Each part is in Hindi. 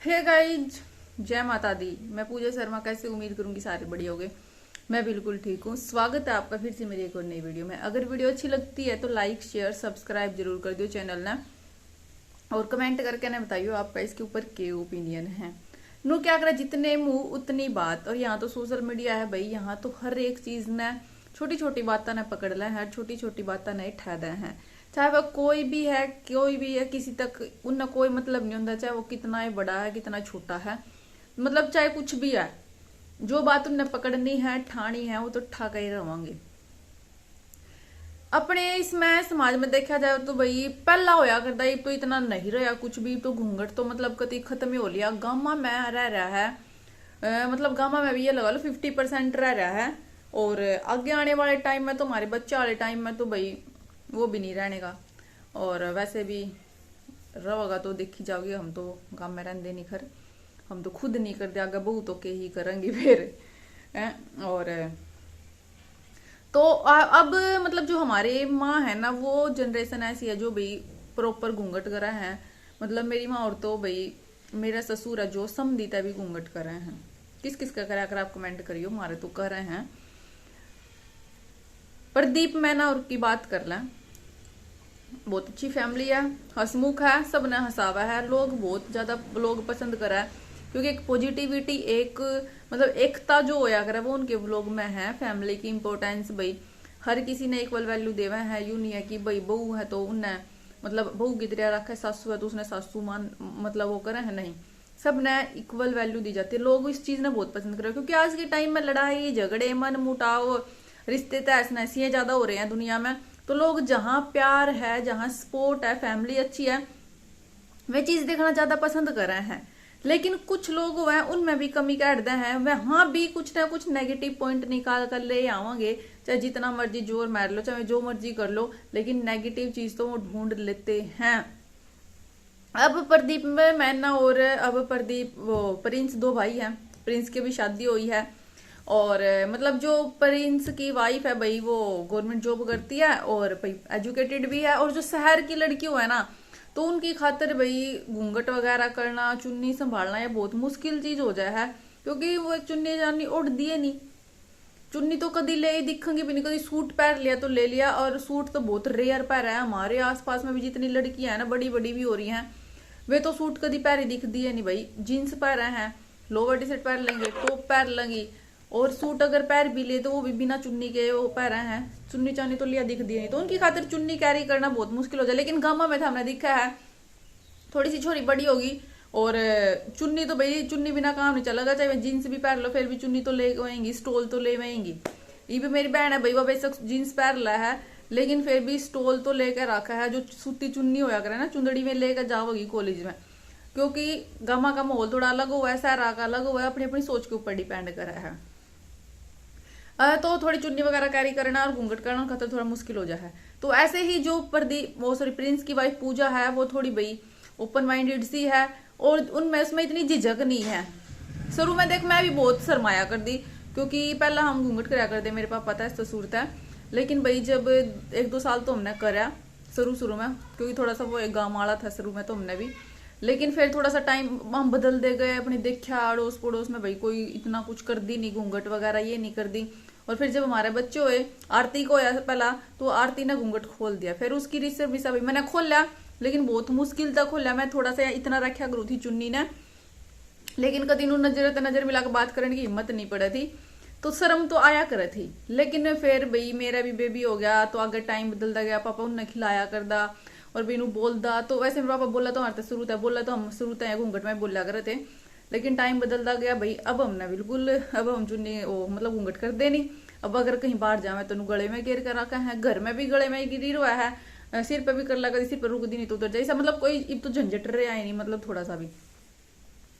हे गाइज, जय माता दी। मैं पूजा शर्मा, कैसे उम्मीद करूंगी सारे बढ़िया होंगे। मैं बिल्कुल ठीक हूँ। स्वागत है आपका फिर से मेरी एक और नई वीडियो में। अगर वीडियो अच्छी लगती है तो लाइक शेयर सब्सक्राइब जरूर कर दियो चैनल ना, और कमेंट करके ना बताइयो आपका इसके ऊपर के ओपिनियन है। नो क्या करा, जितने मुंह उतनी बात। और यहाँ तो सोशल मीडिया है भाई, यहाँ तो हर एक चीज ने छोटी छोटी बातें ने पकड़ ले है, छोटी छोटी बातें ने ठा दे हैं। चाहे वह कोई भी है, किसी तक उनका कोई मतलब नहीं होता, चाहे वो कितना ही बड़ा है कितना छोटा है, मतलब चाहे कुछ भी है। जो बात उन्हें पकड़नी है ठानी है वो तो ठा कर ही रहोगे। अपने इसमें समाज में देखा जाए तो भाई पहला होया करता ये तो इतना नहीं रहा कुछ भी, तो घूंघट तो मतलब कति खत्म ही हो लिया। गामा में रह रहा है, मतलब गामा में भी ये लगा लो 50% रह रहा है। और आगे आने वाले टाइम में तो हमारे बच्चे वाले टाइम में तो भाई वो भी नहीं रहने का। और वैसे भी रहोगा तो देखी जाओगे, हम तो गांव में रहते नहीं खर, हम तो खुद नहीं करते, आगे बहू तो के ही करेंगे फिर। और तो अब मतलब जो हमारे माँ है ना, वो जनरेशन ऐसी है जो भाई प्रॉपर घूंघट कर रहे हैं। मतलब मेरी माँ और तो भाई मेरा ससुर है जो समझीता भी घूंघट कर रहे हैं। किस किस का करा कर आप कमेंट करियो, हमारे तो कर रहे हैं। प्रदीप मैना और की बात कर लें, बहुत अच्छी फैमिली है, हंसमुख है, सबने हंसावा है, लोग बहुत ज्यादा लोग पसंद करा है। क्योंकि एक पॉजिटिविटी, एक मतलब एकता जो होया करे वो उनके व्लॉग में है। फैमिली की इंपॉर्टेंस भाई हर किसी ने इक्वल वैल्यू देवा है। यूं नहीं है कि भाई बहू है तो उन्हें मतलब बहू की तरह रखा है, सासू है तो उसने सासू मान मतलब वो करे है, नहीं, सब ने इक्वल वैल्यू दी जाती है। लोग इस चीज ने बहुत पसंद कर रहे हैं, क्योंकि आज के टाइम में लड़ाई झगड़े मन मुटाव रिश्ते तहस नहसियां ज्यादा हो रहे हैं दुनिया में। तो लोग जहां प्यार है, जहां सपोर्ट है, फैमिली अच्छी है, वे चीज देखना ज्यादा पसंद कर रहे हैं। लेकिन कुछ लोग हैं उनमें भी कमी काटते हैं, वहां भी कुछ ना कुछ नेगेटिव पॉइंट निकाल कर ले आवांगे। चाहे जितना मर्जी जोर मार लो, चाहे जो मर्जी कर लो, लेकिन नेगेटिव चीज तो वो ढूंढ लेते हैं। अब प्रदीप में मैना और अब प्रदीप वो प्रिंस दो भाई हैं। प्रिंस की भी शादी हुई है, और मतलब जो प्रिंस की वाइफ है भाई वो गवर्नमेंट जॉब करती है और भाई एजुकेटेड भी है। और जो शहर की लड़की है ना, तो उनकी खातिर भाई घूंघट वगैरह करना, चुन्नी संभालना ये बहुत मुश्किल चीज हो जाए है। क्योंकि वो चुन्नी जानी उड़ दिए नहीं, चुन्नी तो कभी ले ही दिखेंगी भी नहीं। कभी सूट पहन लिया तो ले लिया, और सूट तो बहुत रेयर पहना है। हमारे आसपास में भी जितनी लड़कियां हैं ना, बड़ी बड़ी भी हो रही हैं, वे तो सूट कभी पहरी दिखती है नहीं भाई। जीन्स पहन रहे हैं, लोअर टी शर्ट पहन लेंगे, टॉप पहन लेंगी, और सूट अगर पैर भी ले तो वो भी बिना चुन्नी के वो पहन रहे हैं। चुन्नी चानी तो लिया दिख दिया नहीं, तो उनकी खातिर चुन्नी कैरी करना बहुत मुश्किल हो जाए। लेकिन गामा में तो हमने देखा है, थोड़ी सी छोरी बड़ी होगी और चुन्नी तो भाई चुन्नी बिना काम नहीं चलेगा। चाहे जीन्स भी पहन लो फिर भी चुन्नी तो ले वहेंगी, स्टोल तो ले वहेंगी। ये भी मेरी बहन है भाई, वो बेशक जीन्स पहन रहा है लेकिन फिर भी स्टोल तो लेकर रखा है। जो सूती चुन्नी होया करे ना, चुंदड़ी में लेकर जाओगी कॉलेज में। क्योंकि गामा का माहौल थोड़ा अलग हुआ है, सहरा का अलग हुआ है, अपनी अपनी सोच के ऊपर डिपेंड कर रहा है। तो थोड़ी चुन्नी वगैरह कैरी करना और घूंघट करना खतर थोड़ा मुश्किल हो जाए है। तो ऐसे ही जो प्रदीप वो सॉरी प्रिंस की वाइफ पूजा है, वो थोड़ी भाई ओपन माइंडेड सी है, और उनमें उसमें इतनी झिझक नहीं है। शुरू में देख मैं भी बहुत शर्माया कर दी, क्योंकि पहला हम घूंघट कराया करते, मेरे पास पता है ससुर था। लेकिन भाई जब 1-2 साल तो हमने करा शुरू में, क्योंकि थोड़ा सा वो एक गाँव वाला था शुरू में तो हमने भी। लेकिन फिर थोड़ा सा टाइम हम बदल दे गए, अपने देखा अड़ोस पड़ोस में भाई कोई इतना कुछ कर दी नहीं, घूंघट वगैरह ये नहीं कर दी। और फिर जब हमारे बच्चे हुए, आरती को होया पहला, तो आरती ने घूंघट खोल दिया। फिर उसकी रिसर्च भी सब मैंने खोल लिया, लेकिन बहुत मुश्किल तक खोला। मैं थोड़ा सा इतना रखा करू थी चुन्नी ने, लेकिन कभी नजर मिला के बात करने की हिम्मत नहीं पड़ी थी, तो शर्म तो आया करे थी। लेकिन फिर भाई मेरा भी बेबी हो गया, तो आगे टाइम बदलता गया, पापा उन्हें खिलाया करदा और बीनू बोलदा। तो वैसे मेरे पापा बोला तो हमारे शुरू था, बोला तो हम शुरू तय घूंघट में बोला करे थे। लेकिन टाइम बदलता गया भाई, अब हमने बिल्कुल अब हम चुन्नी वो मतलब घूंघट कर दे नहीं। अब अगर कहीं बाहर जावे तो गले में घेर कर रखा है, घर में भी गले में गिरी हुआ है, सिर पे भी कर लगा, सिर पर रुक दी नहीं तो उधर जैसा, मतलब कोई अब तो झंझट रहे आए नहीं, मतलब थोड़ा सा भी।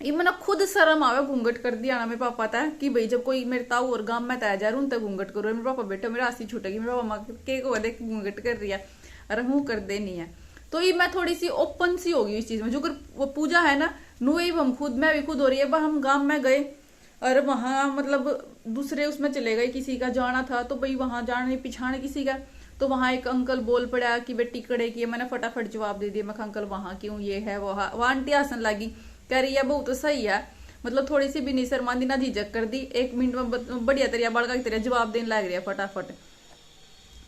ये मैंने खुद शर्म आवे घूंघट कर दिया ना। मेरे पापा पता है कि भाई जब कोई मेरे ताऊ और गांव में तय जा रहा हूं तक घूंघट करो, मेरे पापा बेटा मेरा हंसी छूटेगी, मेरे पापा के को देख घूंघट कर रही है, अरे हूं कर दे नहीं है। तो ये मैं थोड़ी सी ओपन सी होगी इस चीज में। जो वो पूजा है ना, नु हम खुद मैं भी खुद हो रही है। हम गांव में गए और वहां मतलब दूसरे उसमें चले गए, किसी का जाना था तो भाई वहां जाने पिछाने किसी का, तो वहां एक अंकल बोल पड़ा कि बेटी कड़े की, मैंने फटाफट जवाब दे दिया, मैं अंकल वहां क्यों, ये है वो आंटी हंसन लगी कह रही है बहू तो सही है, मतलब थोड़ी सी भी नहीं शर्मांदी ना झिझक कर दी, 1 मिनट में बढ़िया तरिया बड़का की तरह जवाब देने लग रही है फटाफट।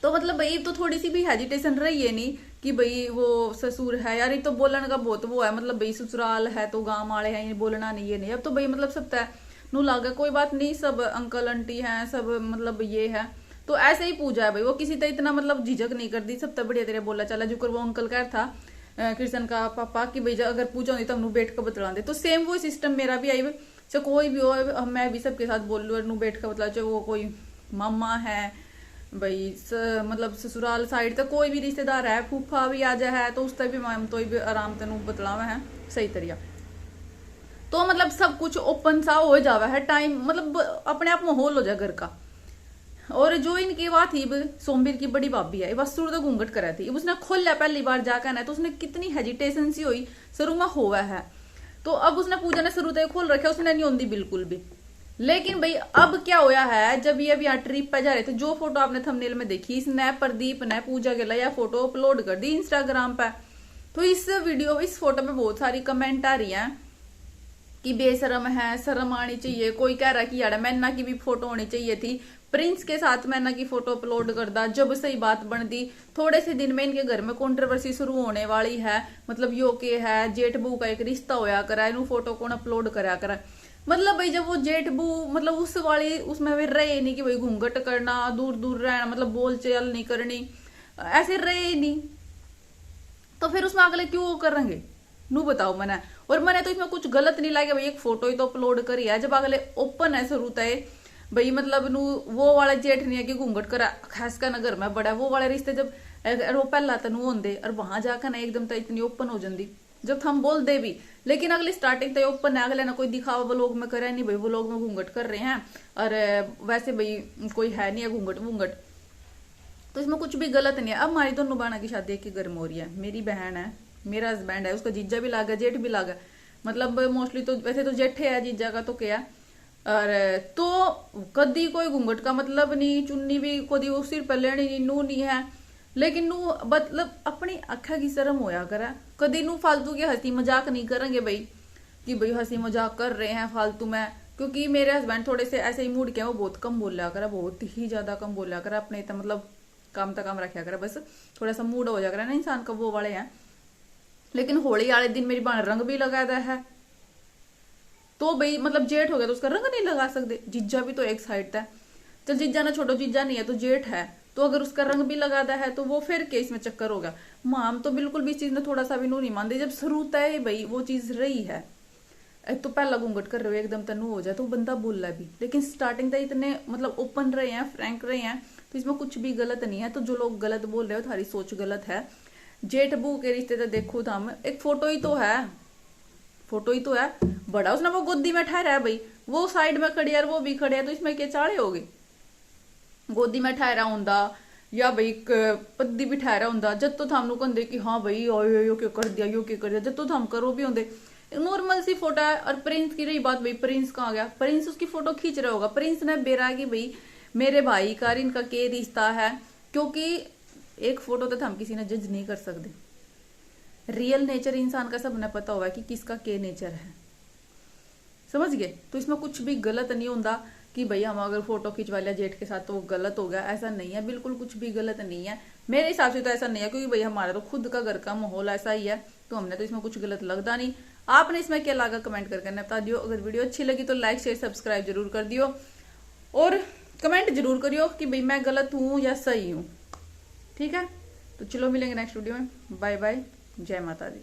तो मतलब भाई तो थोड़ी सी भी हेजिटेशन रही है नहीं कि भाई वो ससुर है यार, ये तो बोलने का बहुत वो है, मतलब भाई ससुराल है तो गांव वाले हैं, ये बोलना नहीं ये नहीं। अब तो भाई मतलब सब तय नू लागा कोई बात नहीं, सब अंकल आंटी हैं सब, मतलब ये है तो ऐसे ही पूजा है भाई, वो किसी तरह इतना मतलब झिझक नहीं करती, सब तक बढ़िया तेरे बोला चला। जो कर वो अंकल कह था कृष्ण का पापा की भाई अगर पूजा होती तो हम बैठ कर बतला दे, तो सेम वो सिस्टम मेरा भी आई, चाहे कोई भी हो मैं भी सबके साथ बोल लू बैठ कर बतला, चाहे वो कोई मामा है भाई मतलब ससुराल साइड तक कोई भी रिश्तेदार है, फूफा भी आ जाए है तो उस तक भी मैम तो भी आराम तेन बतलावा है सही तरिया। तो मतलब सब कुछ ओपन सा हो जावा है टाइम, मतलब अपने आप माहौल हो जाए घर का। और जो इनकी बात थी सोमवीर की बड़ी भाभी है, बस सुर तो घूंघट करा थी, उसने खोला पहली बार जाकर ना, तो उसने कितनी हेजिटेशन सी हुई, शुरू में हुआ है। तो अब उसने पूजा ने शुरू तक खोल रखा, उसने नहीं होती बिल्कुल भी। लेकिन भाई अब क्या होया है, जब ये अभी यहाँ ट्रिप पे जा रहे थे, जो फोटो आपने थंबनेल में देखी, इसने प्रदीप ने पूजा के लिए फोटो अपलोड कर दी इंस्टाग्राम पे। तो इस वीडियो इस फोटो पे बहुत सारी कमेंट आ रही है कि बेशरम है, शर्म आनी चाहिए। कोई कह रहा है कि यार मैना की भी फोटो होनी चाहिए थी, प्रिंस के साथ मैना की फोटो अपलोड कर दा, जब सही बात बन दी। थोड़े से दिन में इनके घर में कंट्रोवर्सी शुरू होने वाली है, मतलब यो के है जेठ बहू का एक रिश्ता होया करा, इन फोटो कौन अपलोड करा करा। मतलब भाई जब वो जेठ बहू मतलब उस वाली उसमें वे रहे नहीं कि भाई घूंघट करना, दूर दूर रहना, मतलब बोल चाल नहीं करनी, ऐसे रहे नहीं, तो फिर उसमें अगले क्यों करेंगे नू बताओ मैंने। और मैंने तो इसमें कुछ गलत नहीं लगा भाई, एक फोटो ही तो अपलोड करी है, जब अगले ओपन है शुरू तय भाई, मतलब नू वो वाला जेठ नहीं है कि घूंघट करा, खास कर नगर में बड़ा वो वाले रिश्ते जब वो पहला तनु होंगे और वहां जाकर ना एकदम तो इतनी ओपन हो जाती जब हम बोल दे भी। लेकिन अगली स्टार्टिंग तो ओपन है, अगले ना कोई दिखावा वो लोग में करे नहीं भाई, वो लोग में घूंघट कर रहे हैं और वैसे भाई कोई है नहीं है घूंघट वूंघट, तो इसमें कुछ भी गलत नहीं है। अब हमारी दोनों बहना की शादी एक ही घर में हो रही है, मेरी बहन है, मेरा हस्बैंड है, उसका जीजा भी लागा जेठ भी लागा, मतलब मोस्टली तो वैसे तो जेठे है जीजा का तो क्या। और तो कदी कोई घूंघट का मतलब नहीं, चुन्नी भी कदी वो सिर पर लेनी नहीं, नू नहीं है। लेकिन नू मतलब अपनी अखा की शर्म होया करा, कदी नू फालतू के हंसी मजाक नहीं करेंगे भाई कि भाई हंसी मजाक कर रहे हैं फालतू में। क्योंकि मेरे हस्बैंड थोड़े से ऐसे ही मूड के हैं, वो बहुत कम बोला करा, बहुत ही ज्यादा कम बोला करा, अपने मतलब काम तक काम रखा करा, बस थोड़ा सा मूड हो जा करा ना इंसान का, वो वाले हैं। लेकिन होली वाले दिन मेरी बहन रंग भी लगाता है, तो भाई मतलब जेठ हो गया तो उसका रंग नहीं लगा सकते, जीजा भी तो एक साइड था, चल जीजा ना छोड़ो, जीजा नहीं है तो जेठ है, तो अगर उसका रंग भी लगाता है तो वो फिर केस में चक्कर होगा। माम तो बिल्कुल भी इस चीज में थोड़ा सा भी नू नहीं मानती, जब शुरू तय भाई वो चीज रही है, एक तो पहला घूंघट कर रहे हो एकदम तनु हो जाए तो बंदा बोल रहा भी, लेकिन स्टार्टिंग तक इतने मतलब ओपन रहे हैं, फ्रैंक रहे हैं, तो इसमें कुछ भी गलत नहीं है। तो जो लोग गलत बोल रहे हो तुम्हारी सोच गलत है। जेठ बहू के रिश्ते तो देखो था, एक फोटो ही तो है, फोटो ही तो है, बड़ा उसने वो गोदी में ठहरा है भाई, वो साइड में खड़ी है वो भी खड़े है, तो इसमें क्या चाड़े हो गए, गोदी में ठहरा होंदा या भाई पद्दी भी ठहरा होंदा, जब तो थामू कहते कि हाँ भाई यो क्यों कर दिया, यो क्यों कर दिया, जब तो थाम करो भी होंगे। नॉर्मल सी फोटो है। और प्रिंस की रही बात भाई, प्रिंस कहाँ गया, प्रिंस उसकी फोटो खींच रहा होगा, प्रिंस ने बेरा कि भाई मेरे भाई का इनका के रिश्ता है, क्योंकि एक फोटो तो हम किसी ने जज नहीं कर सकते, रियल नेचर इंसान का सबने पता होगा कि किसका के नेचर है, समझ गए। तो इसमें कुछ भी गलत नहीं होता कि भाई हम अगर फोटो खिंचवा लिया जेठ के साथ तो वो गलत हो गया, ऐसा नहीं है, बिल्कुल कुछ भी गलत नहीं है मेरे हिसाब से तो ऐसा नहीं है, क्योंकि भाई हमारा तो खुद का घर का माहौल ऐसा ही है, तो हमने तो इसमें कुछ गलत लगता नहीं। आपने इसमें क्या लगा कमेंट करके बता दियो। अगर वीडियो अच्छी लगी तो लाइक शेयर सब्सक्राइब जरूर कर दियो और कमेंट जरूर करियो कि भाई मैं गलत हूं या सही हूं, ठीक है। तो चलो मिलेंगे नेक्स्ट वीडियो में, बाय बाय, जय माता दी।